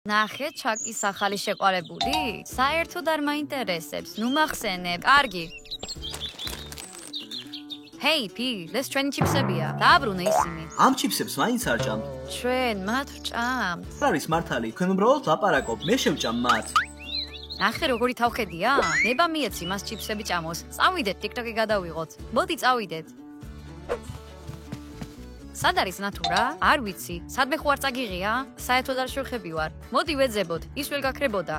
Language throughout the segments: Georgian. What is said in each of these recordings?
ნახე, ჩაკის ახალი შეყვარებული? საერთოდ არ მაინტერესებს. ნუ მახსენებ. კარგი. Hey, P, ეს ჩვენი ჩიფსებია. დააბრუნე ისინი. ამ ჩიფსებს მაინც არ ჭამ. ჩვენ მათ ვჭამთ. არის მართალი, თქვენ უბრალოდ ლაპარაკობ, მე შევჭამ მათ. ნახე როგორი თავხედია? ნება მიეცი მას ჩიფსები ჭამოს. წავიდეთ TikTok-ი გადავიღოთ. მოდი წავიდეთ. სად არის ნატურა? არ ვიცი. სადმე ხო არ წაგიღია? საერთოდ არ შევხები ვარ. მოდი ვეძებოთ. ის ვერ გაქრებოდა.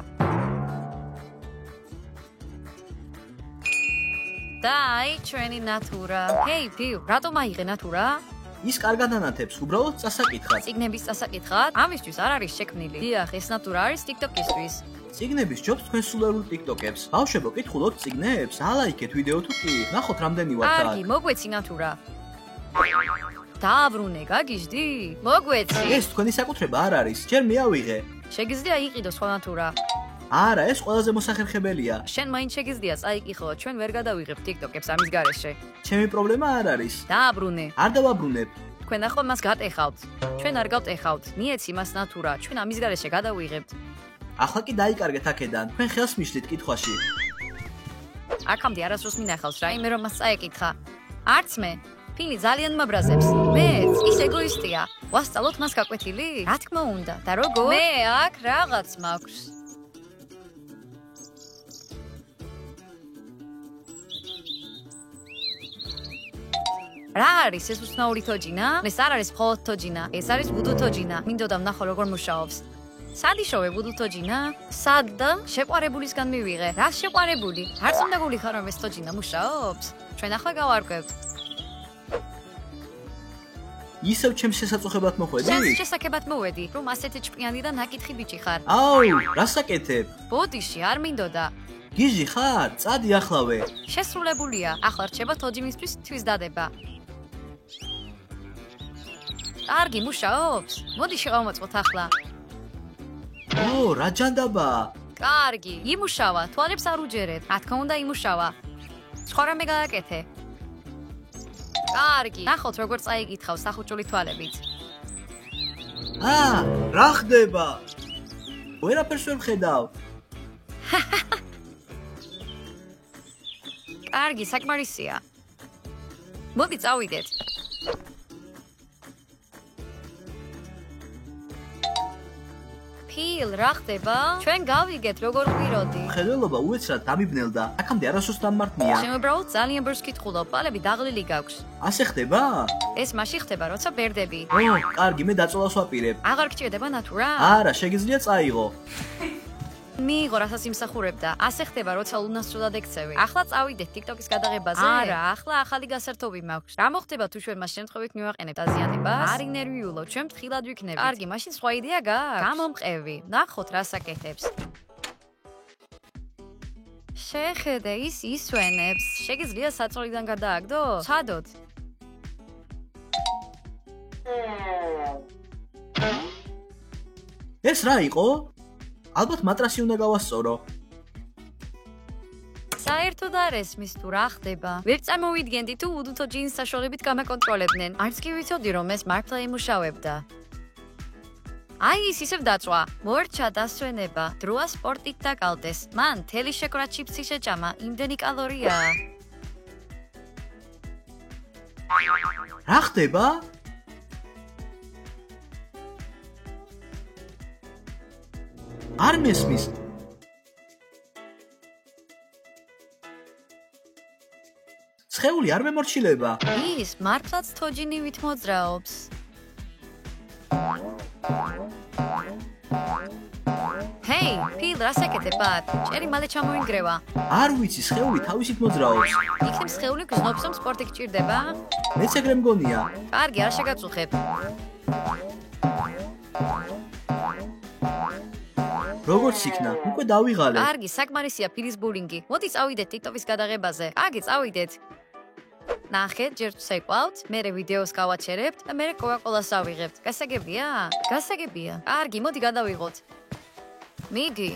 დაი, ჩვენი ნატურა. Hey, P, რატომ აიღე ნატურა? ის კარგად ანათებს, უბრალოდ წასაკითხად. წიგნების წასაკითხად? ამისთვის არ არის შექმნილი. დიახ, ეს ნატურა არის TikTok-ისთვის. წიგნების ჯობს თქვენ სულერულ TikTok-ებს. ბავშვებო, კითხულობთ წიგნებს? ალაიქეთ ვიდეო თუ კი? ნახოთ რამდენი ვართ აქ. კარგი, მოგვეცი ნატურა. დააბრუნე, გაგიჟდი? მოგვეცი. ეს თქვენი საკუთრება არ არის. ჯერ მე ავიღე. შეგიძლია იყიდო სხვა ნატურა. არა, ეს ყველაზე მოსახერხებელია. შენ მაინც შეგიძლია წაიკითხო, ჩვენ ვერ გადავიღებ TikTok-ებს ამის გარეშე. ჩემი პრობლემა არ არის. დააბრუნე. არ დავაბრუნებ. თქვენ ახლა მას გატეხავთ. ჩვენ არ გავტეხავთ. მიეცი მას ნატურა, ჩვენ ამის გარეშე გადავიღებთ. ახლა კი დაიკარგეთ აქედან. თქვენ ხელს მიშლით კითხვაში. აქამდე არასდროს მინახავს რაიმე რომ მას წაეკითხა. არც მე. ფინი ძალიან მაბრაზებს. მეც ის ეგოისტია. ვასწავლოთ მას გაკვეთილი? რა თქმა უნდა. და როგორ? მე აქ რაღაც მაქვს. რა არის ეს უცნაური თოჯინა? ეს არ არის მხოლოდ თოჯინა, ეს არის ვუდუ თოჯინა. მინდოდა ვნახო როგორ მუშაობს. სად იშოვე ვუდუ თოჯინა? სად და შეყვარებულისგან მივიღე. რა შეყვარებული? არც უნდა გულიხარ რომ ეს თოჯინა მუშაობს? ჩვენ ახლა გავარკვევთ. ისევ ჩემს შესაწუხებად მოხვედი? შენს შესაქმებად მოვედი, რომ ასეთი ჭკვიანი და ნაკითხი ბიჭი ხარ. აუ, რას აკეთებ? ბოდიში არ მინდოდა. გიჟი ხარ? წადი ახლავე. შესრულებულია. ახლა რჩება თოჯინისთვის თვის დადება. კარგი, მუშაობს. მოდი შევამოწმოთ ახლა. ო, რა ჯანდაბაა? კარგი, იმუშავა, თვალებს არ უჯერებ. რა თქმა უნდა, იმუშავა. სხვა რამე გააკეთე. კარგი, ნახოთ როგორ წაიკითხავს სახუჭული თვალებით. რა ხდება? ვერაფერს ვერ ვხედავ. კარგი, საკმარისია. მოდი წავიდეთ. ფილ, რა ხდება? ჩვენ გავიგეთ როგორ ყვიროდი. მხედველობა უეცრად დამიბნელდა. აქამდე არასდროს დამმართნია. შენ უბრალოდ ძალიან ბევრს კითხულობ, პალები დაღლილი გაქვს. ასე ხდება? ეს მაშინ ხდება, როცა ბერდები. ო, კარგი, მე დაწოლას ვაპირებ. აღარ გჭირდება ნატურა? არა, შეგიძლია წაიღო. მიიღო, რასაც იმსახურებდა. ასე ხდება, როცა უნასწრულად ექცევი. ახლა წავიდეთ TikTok-ის გადაღებაზე? არა, ახლა ახალი გასართობი მაქვს. რა მოხდება თუ ჩვენ მას შემთხვევით მივაყენებთ აზიანებას? არ ინერვიულო, ჩვენ ფრთხილად ვიქნებით. კარგი, მაშინ სხვა იდეა გაქვს? გამომყევი. ნახოთ, რას აკეთებს. შეხედე, ის ისვენებს. შეგიძლია საწოლიდან გადააგდო? ცადოთ. ეს რა იყო? ალბათ მატრასი უნდა გავასწორო. საერთოდ არ ესმის თუ რა ხდება. ვერ წარმოვიდგენდი თუ ვუდუ თოჯინის საშუალებით გამაკონტროლებდნენ. არც კი ვიცოდი რომ ეს მართლა იმუშავებდა. აი ის ისევ დაწვა. მორჩა დასვენება. დროა სპორტით დაკალდეს. მან თელი შეკრა ჩიფსი შეჭამა. იმდენი კალორიაა. რა ხდება? არ მესმის. სხეული არ მემორჩილება. ის მართლაც თოჯინივით მოძრაობს. Hey, ფილ, რას აკეთებად? ჭერი მალე ჩამოინგრევა. არ ვიცი, სხეული თავისით მოძრაობს. იქნებ სხეული გზნობს რომ სპორტი გჭირდება? მეც ეგრე მგონია. კარგი, არ შეგაწუხებ. როგორც იქნა, უკვე დავიღალე. კარგი, საკმარისია ფილის ბულინგი. მოდი წავიდეთ TikTok-ის გადაღებაზე. კარგი, წავიდეთ. ნახეთ, ჯერ ვსეკვავთ, მერე ვიდეოს გავაჩერებთ და მერე კოკა-კოლას ავიღებთ. გასაგებია? გასაგებია. კარგი, მოდი გადავიღოთ. მიდი.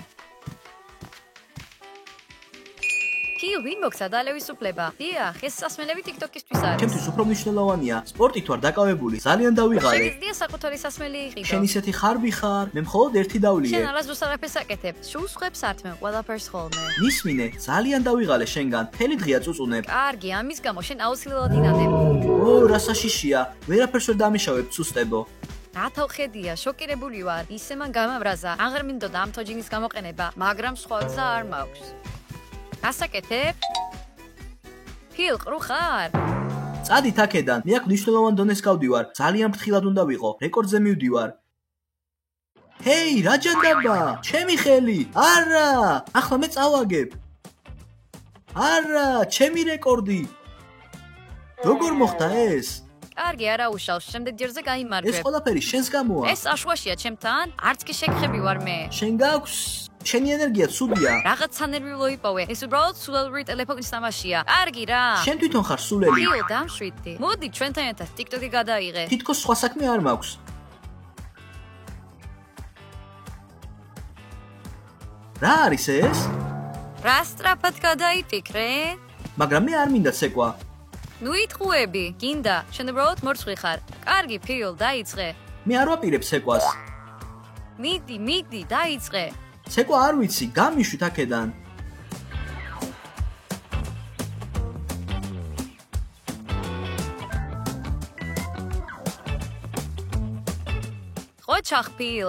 ფილ ვინ მოგცა დალევისუფლება? დიახ, ეს სასმელები TikTok-ისთვის არის. ჩემთვის უფრო მნიშვნელოვანია სპორტით ვარ დაკავებული, ძალიან დავიღალე. შეგიძლია საკუთარი სასმელი იყიდო. შენ ისეთი ხარბი ხარ, მე მხოლოდ ერთი დავლიე. შენ არასდროს არაფერს აკეთებ. სულს ხვებს ართმევ ყველაფერს ხოლმე. მისმინე, ძალიან დავიღალე შენგან, მთელი დღეა წუწუნებ. კარგი, ამის გამო შენ აუცილებლად ინადებ. ო, რა საშიშია, ვერაფერს ვერ დამიშავებ ცუსტებო. რათა ხედია, შოკირებული ვარ. ისე მან გამავრაზა. აღარ მინდოდა ამ თოჯინის გამოყენება, მაგრამ სხვა გზა არ მაქვს. გასაკეთებ? ფილ, ყრუ ხარ? წადით აქედან, მე აქ მნიშვნელოვან დონეს გავდივარ, ძალიან ფრთხილად უნდა ვიყო, რეკორდზე მივდივარ. ჰეი, რა ჯანდაბა? ჩემი ხელი. არა, ახლა მე წავაგებ. არა, ჩემი რეკორდი. როგორ მოხდა ეს? კარგი, არა უშავს, შემდეგ ჯერზე ეს გაიმარჯვებ. ყველაფერი შენს გამოა. ეს აშუაშია ჩემთან? არც კი შეგხები ვარ მე. შენ გაქვს? შენი ენერგია ცუდია. რაღაც სანერვიულო იპოვე. ეს უბრალოდ სულელური ტელეფონის თამაშია. კარგი რა. შენ თვითონ ხარ სულელი. ფილ, დამშვიდდი. მოდი ჩვენთან ერთად TikTok-ი გადაიღე. თითქოს სხვა საქმე არ მაქვს. რა არის ეს? რა სწრაფად გადაიფიქრე? მაგრამ მე არ მინდა ცეკვა. ნუ იტყუები, გინდა, შენ უბრალოდ მორცხვი ხარ. კარგი, ფილ, დაიწყე. მე არ ვაპირებ ცეკვას. მიდი, დაიწყე. ცეკვა არ ვიცი, გამიშვით აქედან. ხო ჩახფილ.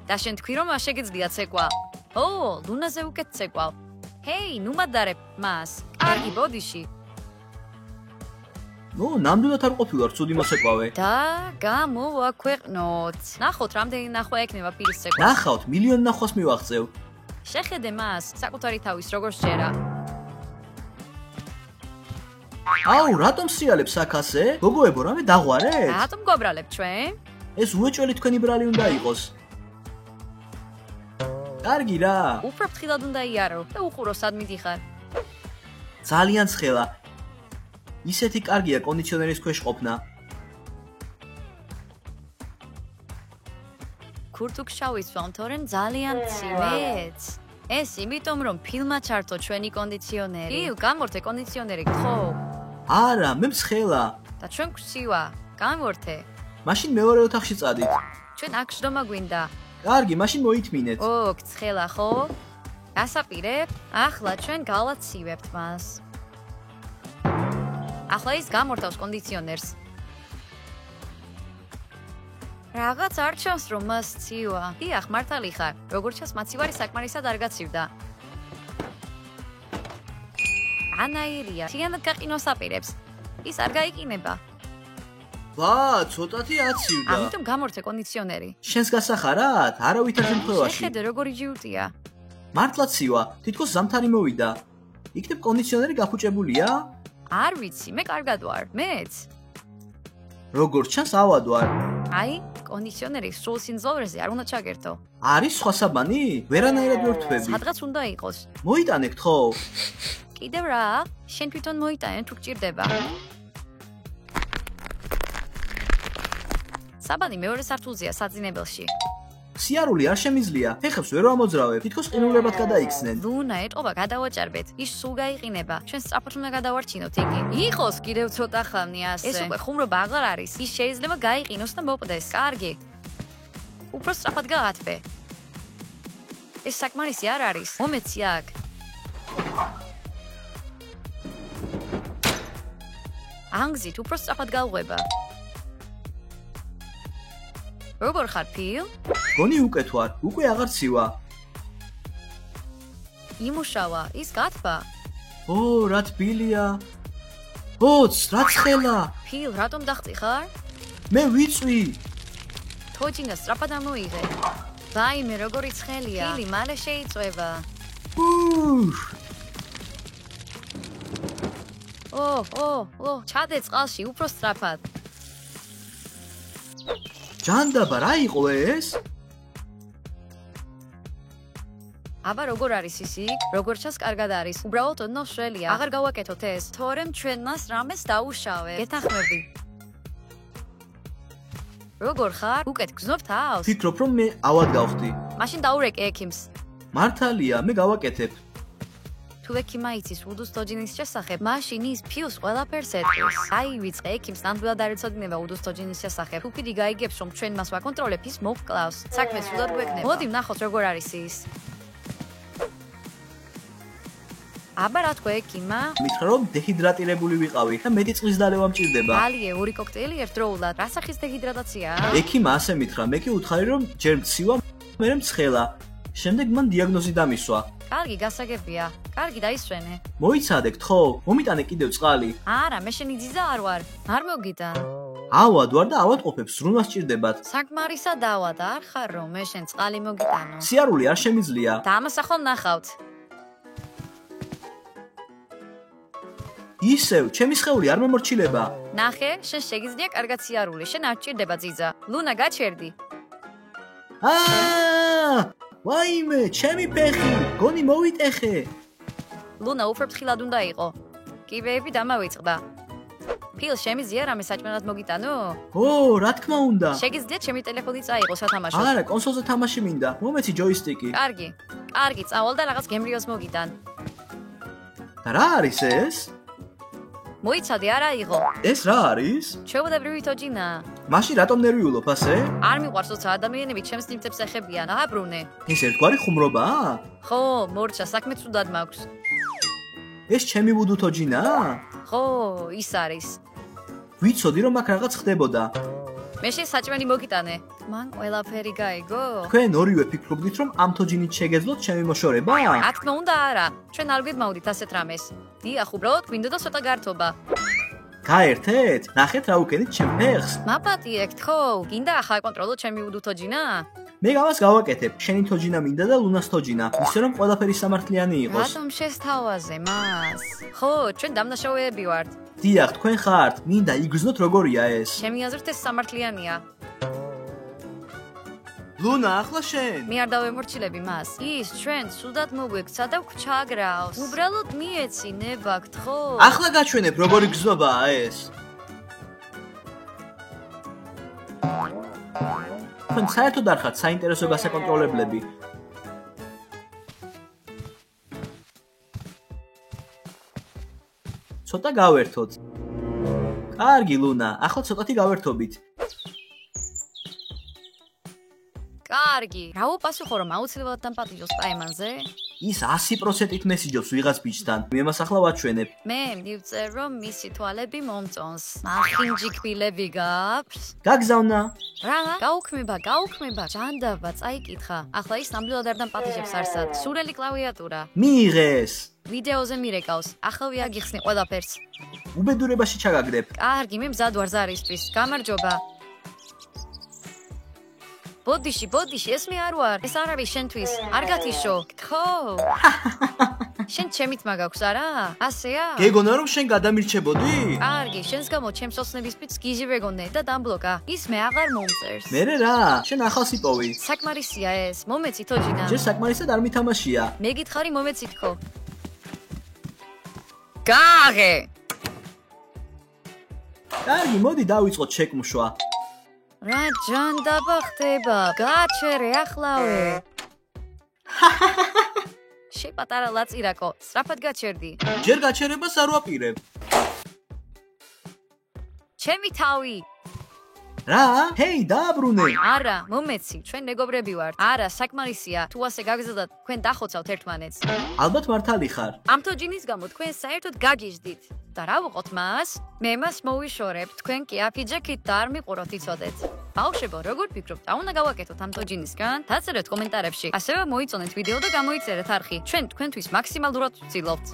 და შენ თქვი რომ არ შეგიძლია ცეკვა. ო, ლუნაზე უკეთ ცეკვალ. ჰეი, ნუ მადარებ მას. კარგი, ბოდიში. ნუ, ნამდვილად არ ყოფილვარ ცუდი მოსეკვავე. და გამოვაქვეყნოთ. ნახოთ, რამდენი ნახვა ექნება პირის ცეკვას. ნახავთ, მილიონ ნახვას მივაღწევ. შეხედე მას, საკუთარი თავის როგორ შეერა. აუ, რატომ სრიალებს აქ ასე? გოგოებო, რამე დაღვარეთ? რატომ გვაბრალებ ჩვენ? ეს უეჭველი თქვენი ბრალი უნდა იყოს. კარგი რა. უფრო ფრთხილად უნდა იარო და უყურო სად მიდიხარ. ძალიან ცხელა. ისეთი კარგია კონდიციონერის ქვეშ ყოფნა. ქურთუკ შავისვამ, თორემ ძალიან მცირეც. ეს იმიტომ რომ ფილმა ჩართო ჩვენი კონდიციონერი. ფილ, გამორთე კონდიციონერი, ხო? არა, მე მსხელა. და ჩვენ გვსივა, გამორთე. მაშინ მეორე ოთახში წადით. ჩვენ აქ შრომა გვინდა. კარგი, მაშინ მოითმინეთ. ო, ცხელა ხო? გასაპირებ? ახლა ჩვენ გავაცივებთ მას. ახლა ის გამორთავს კონდიციონერს. რაღაც არ ჩანს რომ მას ცივა. დიახ, მართალი ხარ. როგორც ჩანს, მაცივარი საკმარისად არ გაცივდა. ანაირია, თიანად გაყინოს აპირებს. ის არ გაიყინება. ვა, ცოტათი აცივდა. ამიტომ გამორთე კონდიციონერი. შენს გასახარად? არავითარ შემთხვევაში. შეხედე როგორი ჯიუტია. მართლა ცივა, თითქოს ზამთარი მოვიდა. იქნებ კონდიციონერი გახუჭებულია? არ ვიცი, მე კარგად ვარ. მეც. როგორც ჩანს, ავად ვარ. აი, კონდიციონერი სრულ სიმძლავრეზე არ უნდა ჩაგერთო. არის სხვა საბანი? ვერანაირად ვერ ვთვები. სადღაც უნდა იყოს. მოიტანეთ ხო? კიდევ რა? შენ თვითონ მოიტანე თუ გჭირდება. საბანი მეორე სართულზეა საძინებელში. სიარული არ შემიძლია. ფეხებს ვერ ვამოძრავებ. თითქოს ყინულებად გადაიქცნენ. ლუნა, ეტყობა გადავაჭარბეთ. ის სულ გაიყინება. ჩვენ სწრაფად უნდა გადავარჩინოთ იგი. იყოს კიდევ ცოტა ხანი ასე. ეს უკვე ხუმრობა აღარ არის. ის შეიძლება გაიყინოს და მოპდეს. კარგი. უფრო სწრაფად გაათბე. ეს საკმარისი არ არის. მომეცი აქ. ანგზით უფრო სწრაფად გავღვება. როგორ ხარ, ფილ? გონი უკეთ ვარ, უკვე აღარ ცივა. იმუშავა, ის გათბა. ო, რა თბილია. ოც, რა ცხელა. ფილ, რატომ დახტიხარ? მე ვიწვი. თოჯინა სწრაფად ამოიღე. ვაიმე, როგორი ცხელია. ფილი, მალე შეიწვევა. ო, ჩადე წყალში, უფრო სწრაფად. ჯანდაბა, რა იყო ეს? აბა როგორ არის ის იქ? როგორ ჩანს, კარგად არის. უბრალოდ ოდნავ შველია. აღარ გავაკეთოთ ეს, თორემ ჩვენ მას რამეს დაუშავებ. გეთანხმები. როგორ ხარ? უკეთ გზნობ თავს? ფიქრობ რომ მე ავად გავხდი. მაშინ დაურეკე ექიმს. მართალია, მე გავაკეთებ. თუ ექიმმა იცის უდუს თოჯინის შესახებ, მაშინ ის ფილს ყველაფერს ეტყვის. დაივიწყე ექიმს ნამდვილად არ ეცოდინება უდუს თოჯინის შესახებ. თუ კიდი გაიგებს, რომ ჩვენ მას ვაკონტროლებ, ის მოვკლავს. საქმე სულად გვექნება. მოდი ვნახოთ როგორ არის ის. აბა რა თქვა ექიმმა? მითხრა რომ დეჰიდრატირებული ვიყავი და მეტი წყლის დალევა მჭირდება. ალიე, ორი კოქტეილი ერთდროულად. რა სახის დეჰიდრატაციაა? ექიმმა ასე მითხრა, მე კი უთხარი რომ ჯერ მცივა, მერე მცხელა. შემდეგ მან დიაგნოზი დამისვა. კარგი, გასაგებია. კარგი, დაისვენე. მოიცადე, გთხოვ, მომიტანე კიდევ წყალი. არა, მე შენი ძიძა არ ვარ. არ მოგიტან. ავად ვარ და ავადყოფებს სრუნვა სჭირდებათ. საკმარისა დავა და არ ხარ რომ მე შენ წყალი მოგიტანო. სიარული არ შემიძლია. და ამას ახლა ნახავთ. ისევ, ჩემი სხეული არ მომორჩილება. ნახე, შენ შეგიძლია კარგად სიარული, შენ არ ჭირდება ძიძა. ლუნა, გაჩერდი. ვაიმე, ჩემი ფეხი, გონი მოვიტეხე. ლუნა უფრო ფრთხილად უნდა იყო. კიბეები დამავიწყდა. ფილ, შემიძლია რამე საჭმელად მოგიტანო? რა თქმა უნდა. შეგიძლია ჩემი ტელეფონი წაიღო სათამაშოდ. არა, კონსოლზე თამაში მინდა. მომეცი ჯოისტიკი. კარგი. კარგი, წავალ და რაღაც გემრიოს მოგიტან. და რა არის ეს? მოიცადე, არა იღო. ეს რა არის? ჩვეულებრივი თოჯინა. მაშინ რატომ ნერვიულობ ასე? არ მიყვარს როცა ადამიანები ჩემს ნივთებს ეხებიან, აბრუნე. ეს ერთგვარი ხუმრობაა? ხო, მორჩა, საქმე ცუდად მაქვს. ეს ჩემი ვუდუ თოჯინაა? ხო, ის არის. ვიცოდი რომ აქ რაღაც ხდებოდა. მე შენ საჭმელი მოგიტანე. მან ყველაფერი გაიგო? თქვენ ორივე ფიქრობდით რომ ამ თოჯინით შეგეძლოთ ჩემი მოშორება? რა თქმა უნდა არა. ჩვენ არ გვიმაუდით ასეთ რამეს. დიახ, უბრალოდ გვინდოდა ცოტა გართობა. გაერთეთ? ნახეთ რა უკენით ჩემ ფეხს. მაპატიეკ თქო, გინდა ახლა აკონტროლო ჩემი უდუ თოჯინა? მე გამას გავაკეთებ. შენი თოჯინა მინდა და ლუნას თოჯინა. ისე რომ ყველაფერი სამართლიანი იყოს. რატომ შესთავაზე მას? ხო, ჩვენ დამნაშავეები ვართ. დიახ, თქვენ ხართ. მინდა იგრძნოთ როგორია ეს. ჩემი აზრით ეს სამართლიანია. ლუნა, ახლა შენ. მე არ დავემორჩილები მას. ის ჩვენ სუდად მოგვექცა და გვჩაგრავს. უბრალოდ მიეცი ნება, გთხოვ. ახლა გაჩვენებ როგორი გზნობაა ეს. თქვენ საერთოდ არ ხართ საინტერესო გასაკონტროლებლები. ცოტა გავერთოთ. კარგი ლუნა, ახლა ცოტათი გავერთობით. კარგი. რა უპასუხო რომ აუცილებლად დამპატიჟოს პაემანზე? ის 100%-ით მესიჯობს ვიღაც ბიჭთან. მე მას ახლა ვაჩვენებ. მე მივწერ რომ მისი თვალები მომწონს. მახინჯი კბილები გაქვს? გაგზავნა. რა? გაუქმება, ჯანდაბა, წაიკითხა. ახლა ის ნამდვილად არ დამპატიჟებს არსად. სურელი კლავიატურა. მიიღეს. ვიდეოზე მირეკავს. ახლა ვიაგიხსნი ყველაფერს. უბედურებაში ჩაგაგდებ. კარგი, მე მზად ვარ ზარისთვის. გამარჯობა. ბოდიში, ეს მე არ ვარ. ეს არ არის შენთვის. არ გათიშო. ხო. შენ ჩემით მაგაქვს არა? ასეა? გეგონა რომ შენ გადამირჩებოდი? კარგი, შენს გამო ჩემს ოცნების პიც გიჟი ვეგონე და დამბლოკა. ის მე აღარ მომწერს. მერე რა? შენ ახალს იპოვი. საკმარისია ეს. მომეცი თოჯინა. ჯერ საკმარისად არ მითამაშია. მე გითხარი მომეცი თქო. გაღე. კარგი, მოდი დავიწყოთ შეკმუშვა. რა ჯანდაბა ხდება? გაჩერე ახლავე. შეპატარა ლაწირაკო, სწრაფად გაჩერდი. ჯერ გაჩერებას არ ვაპირებ. ჩემი თავი. რა? ჰეი, დააბრუნე. არა, მომეცი, ჩვენ მეგობრები ვართ. არა, საკმარისია. თუ ასე გაგზავნოთ, თქვენ დახოცავთ ერთმანეთს. ალბათ მართალი ხარ. ამ თოჯინის გამო თქვენ საერთოდ გაგიჟდით. და რა ვუყოთ მას? მე მას მოვიშორებ, თქვენ კი აფიჯექით და არ მიყუროთ იცოდეთ. ბავშვებო, როგორ ფიქრობთ, რა უნდა გავაკეთოთ ამ თოჯინისგან? დაწერეთ კომენტარებში. ასევე მოიწონეთ ვიდეო და გამოიწერეთ არხი. ჩვენ თქვენთვის მაქსიმალურად ვცდილობთ.